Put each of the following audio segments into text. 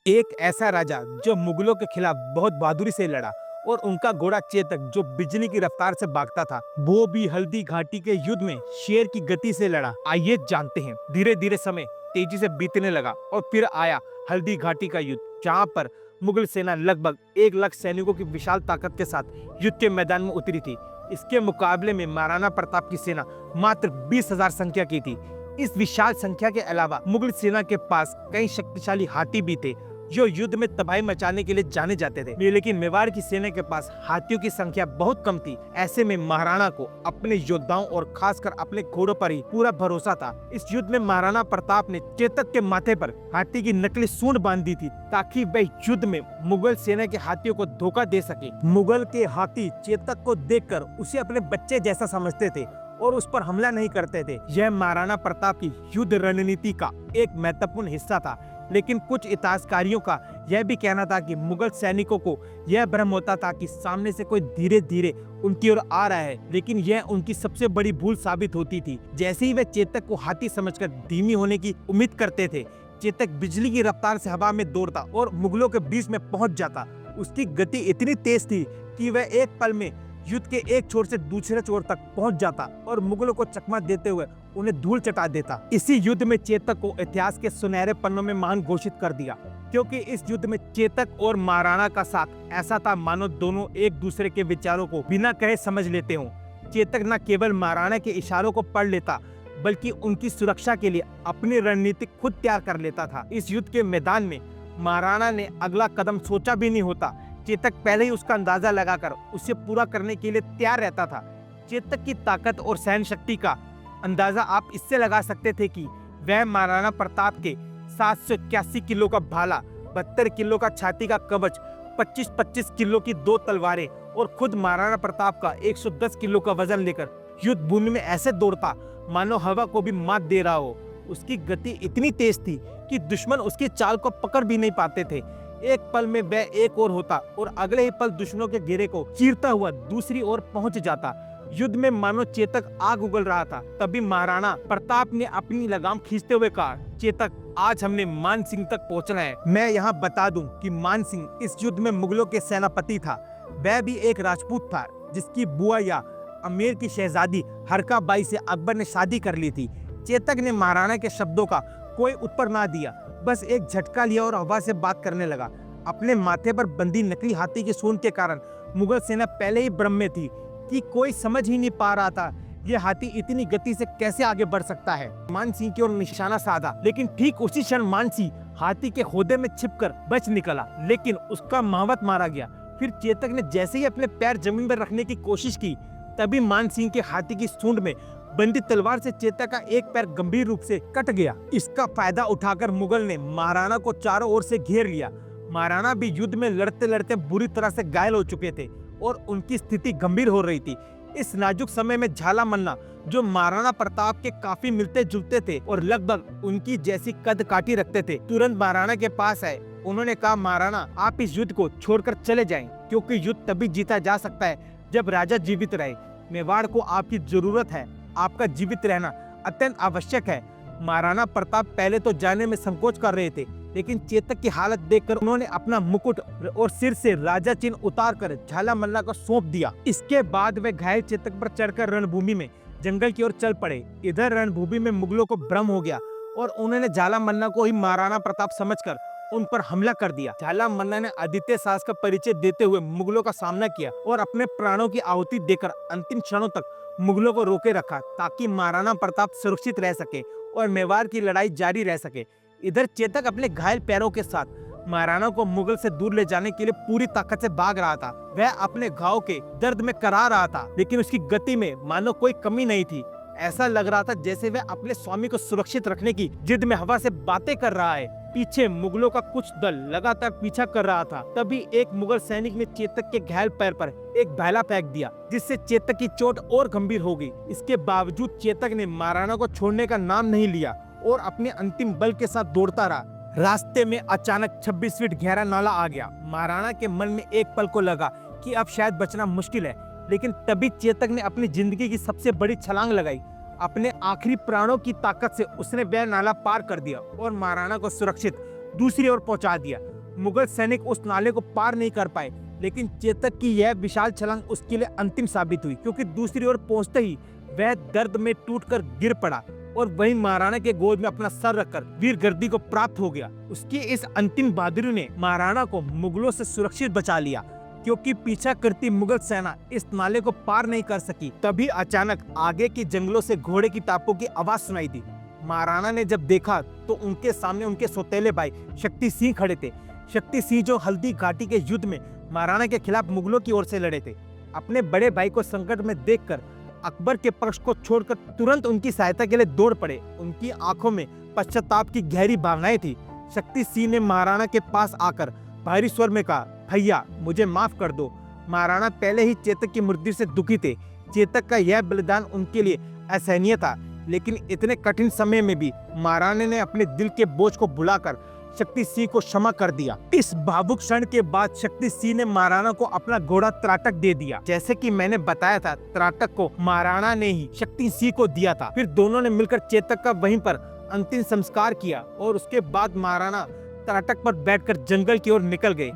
एक ऐसा राजा जो मुगलों के खिलाफ बहुत बहादुरी से लड़ा और उनका घोड़ा चेतक जो बिजली की रफ्तार से भागता था, वो भी हल्दी घाटी के युद्ध में शेर की गति से लड़ा। आइए जानते हैं। धीरे धीरे समय तेजी से बीतने लगा और फिर आया हल्दी घाटी का युद्ध, जहाँ पर मुगल सेना लगभग 1 लाख सैनिकों की विशाल ताकत के साथ युद्ध के मैदान में उतरी थी। इसके मुकाबले में महाराणा प्रताप की सेना मात्र 20,000 संख्या की थी। इस विशाल संख्या के अलावा मुगल सेना के पास कई शक्तिशाली हाथी भी थे जो युद्ध में तबाही मचाने के लिए जाने जाते थे, लेकिन मेवाड़ की सेना के पास हाथियों की संख्या बहुत कम थी। ऐसे में महाराणा को अपने योद्धाओं और खासकर अपने घोड़ों पर ही पूरा भरोसा था। इस युद्ध में महाराणा प्रताप ने चेतक के माथे पर हाथी की नकली सूंड बांध दी थी ताकि वह युद्ध में मुगल सेना के हाथियों को धोखा दे सके। मुगल के हाथी चेतक को देखकर उसे अपने बच्चे जैसा समझते थे और उस पर हमला नहीं करते थे। यह महाराणा प्रताप की युद्ध रणनीति का एक महत्वपूर्ण हिस्सा था, लेकिन कुछ इतिहासकारियों का यह भी कहना था कि मुगल सैनिकों को यह भ्रम होता था कि सामने से कोई धीरे धीरे उनकी ओर आ रहा है, लेकिन यह उनकी सबसे बड़ी भूल साबित होती थी। जैसे ही वे चेतक को हाथी समझकर धीमी होने की उम्मीद करते थे, चेतक बिजली की रफ्तार से हवा में दौड़ता और मुगलों के बीच में पहुंच जाता। उसकी गति इतनी तेज थी कि वह एक पल में युद्ध के एक छोर से दूसरे छोर तक पहुंच जाता और मुगलों को चकमा देते हुए उन्हें धूल चटा देता। इसी युद्ध में चेतक को इतिहास के सुनहरे पन्नों में महान घोषित कर दिया, क्योंकि इस युद्ध में चेतक और महाराणा का साथ ऐसा था मानो दोनों एक दूसरे के विचारों को बिना कहे समझ लेते हों। चेतक न केवल महाराणा के इशारों को पढ़ लेता, बल्कि उनकी सुरक्षा के लिए अपनी रणनीति खुद तैयार कर लेता था। इस युद्ध के मैदान में महाराणा ने अगला कदम सोचा भी नहीं होता। चेतक पहले ही उसका अंदाजा लगाकर उसे पूरा करने के लिए तैयार रहता था। चेतक की ताकत और सहन शक्ति का अंदाजा आप इससे लगा सकते थे कि वह महाराणा प्रताप के 781 किलो का भाला, 72 किलो का छाती का कवच, 25-25 किलो की 2 तलवारें और खुद महाराणा प्रताप का 110 किलो का वजन लेकर युद्ध भूमि में ऐसे दौड़ता मानो हवा को भी मात दे रहा हो। उसकी गति इतनी तेज थी कि दुश्मन उसकी चाल को पकड़ भी नहीं पाते थे। एक पल में वह एक और होता और अगले ही पल दुश्मनों के घेरे को चीरता हुआ दूसरी ओर पहुंच जाता। युद्ध में मानो चेतक आग उगल रहा था। तभी महाराणा प्रताप ने अपनी लगाम खींचते हुए कहा, चेतक, आज हमने मान सिंह तक पहुंचना है। मैं यहाँ बता दूं कि मान सिंह इस युद्ध में मुगलों के सेनापति था। वह भी एक राजपूत था जिसकी बुआ या अमीर की शहजादी हरका बाई से अकबर ने शादी कर ली थी। चेतक ने महाराणा के शब्दों का कोई उत्तर ना दिया, बस एक झटका लिया और हवा से बात करने लगा। अपने माथे पर बंधी नकली हाथी की सूंड के कारण मुगल सेना पहले ही भ्रम में थी कि कोई समझ ही नहीं पा रहा था ये हाथी इतनी गति से कैसे आगे बढ़ सकता है। मान सिंह की ओर निशाना साधा, लेकिन ठीक उसी क्षण मान सिंह हाथी के खोदे में छिपकर बच निकला, लेकिन उसका महावत मारा गया। फिर चेतक ने जैसे ही अपने पैर जमीन पर रखने की कोशिश की, तभी मान सिंह के हाथी की सूंड में बंदी तलवार से चेतक का एक पैर गंभीर रूप से कट गया। इसका फायदा उठाकर मुगल ने महाराणा को चारों ओर से घेर लिया। महाराणा भी युद्ध में लड़ते लड़ते बुरी तरह से घायल हो चुके थे और उनकी स्थिति गंभीर हो रही थी। इस नाजुक समय में झाला मन्ना, जो महाराणा प्रताप के काफी मिलते जुलते थे और लगभग उनकी जैसी कद काठी रखते थे, तुरंत महाराणा के पास आए। उन्होंने कहा, महाराणा, आप इस युद्ध को छोड़कर चले जाएं, क्योंकि युद्ध तभी जीता जा सकता है जब राजा जीवित रहे। मेवाड़ को आपकी जरूरत है, आपका जीवित रहना अत्यंत आवश्यक है। महाराणा प्रताप पहले तो जाने में संकोच कर रहे थे, लेकिन चेतक की हालत देखकर उन्होंने अपना मुकुट और सिर से राजा चिन्ह उतारकर झाला मल्ला को सौंप दिया। इसके बाद वे घायल चेतक पर चढ़कर रणभूमि में जंगल की ओर चल पड़े। इधर रणभूमि में मुगलों को भ्रम हो गया और उन्होंने झाला मल्ला को ही महाराणा प्रताप समझकर उन पर हमला कर दिया। झाला मल्ला ने आदित्य साहस का परिचय देते हुए मुगलों का सामना किया और अपने प्राणों की आहुति देकर अंतिम क्षणों तक मुगलों को रोके रखा, ताकि महाराणा प्रताप सुरक्षित रह सके और मेवाड़ की लड़ाई जारी रह सके। इधर चेतक अपने घायल पैरों के साथ महाराणा को मुगल से दूर ले जाने के लिए पूरी ताकत से भाग रहा था। वह अपने घाव के दर्द में करा रहा था, लेकिन उसकी गति में मानो कोई कमी नहीं थी। ऐसा लग रहा था जैसे वह अपने स्वामी को सुरक्षित रखने की जिद में हवा से बातें कर रहा है। पीछे मुगलों का कुछ दल लगातार पीछा कर रहा था। तभी एक मुगल सैनिक ने चेतक के घायल पैर पर एक भाला फेंक दिया, जिससे चेतक की चोट और गंभीर हो गई। इसके बावजूद चेतक ने महाराणा को छोड़ने का नाम नहीं लिया और अपने अंतिम बल के साथ दौड़ता रहा। रास्ते में अचानक 26 फीट गहरा नाला आ गया। महाराणा के मन में एक पल को लगा कि अब शायद बचना मुश्किल है, लेकिन तभी चेतक ने अपनी जिंदगी की सबसे बड़ी छलांग लगाई। अपने आखिरी प्राणों की ताकत से उसने वह नाला पार कर दिया और महाराणा को सुरक्षित दूसरी ओर पहुंचा दिया। मुगल सैनिक उस नाले को पार नहीं कर पाए, लेकिन चेतक की यह विशाल छलांग उसके लिए अंतिम साबित हुई, क्योंकि दूसरी ओर पहुंचते ही वह दर्द में टूटकर गिर पड़ा और वहीं महाराणा के गोद में अपना सर रखकर वीर गद्दी को प्राप्त हो गया। उसकी इस अंतिम बहादुरी ने महाराणा को मुगलों से सुरक्षित बचा लिया, क्योंकि पीछा करती मुगल सेना इस नाले को पार नहीं कर सकी। तभी अचानक आगे के जंगलों से घोड़े की टापों की आवाज सुनाई दी। महाराणा ने जब देखा तो उनके सामने उनके सौतेले भाई शक्ति सिंह खड़े थे। शक्ति सिंह जो हल्दी घाटी के युद्ध में महाराणा के खिलाफ मुगलों की ओर से लड़े थे। अपने बड़े भाई को संकट में देखकर अकबर के पक्ष को छोड़कर तुरंत उनकी सहायता के लिए दौड़ पड़े। उनकी आंखों में पश्चाताप की गहरी भावनाएं थी। शक्ति सिंह ने महाराणा के पास आकर भारी स्वर में कहा, भैया मुझे माफ कर दो। महाराणा पहले ही चेतक की मृत्यु से दुखी थे। चेतक का यह बलिदान उनके लिए असहनीय था, लेकिन इतने कठिन समय में भी महाराणा ने अपने दिल के बोझ को भुलाकर शक्ति सिंह को क्षमा कर दिया। इस भावुक क्षण के बाद शक्ति सिंह ने महाराणा को अपना घोड़ा त्राटक दे दिया। जैसे कि मैंने बताया था, त्राटक को महाराणा ने ही शक्ति सिंह को दिया था। फिर दोनों ने मिलकर चेतक का वहीं पर अंतिम संस्कार किया और उसके बाद महाराणा त्राटक पर बैठकर जंगल की ओर निकल गए।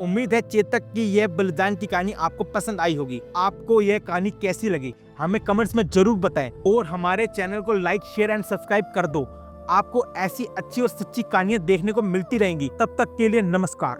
उम्मीद है चेतक की यह बलिदान की कहानी आपको पसंद आई होगी। आपको यह कहानी कैसी लगी हमें कमेंट्स में जरूर बताएं और हमारे चैनल को लाइक, शेयर एंड सब्सक्राइब कर दो। आपको ऐसी अच्छी और सच्ची कहानियां देखने को मिलती रहेंगी। तब तक के लिए नमस्कार।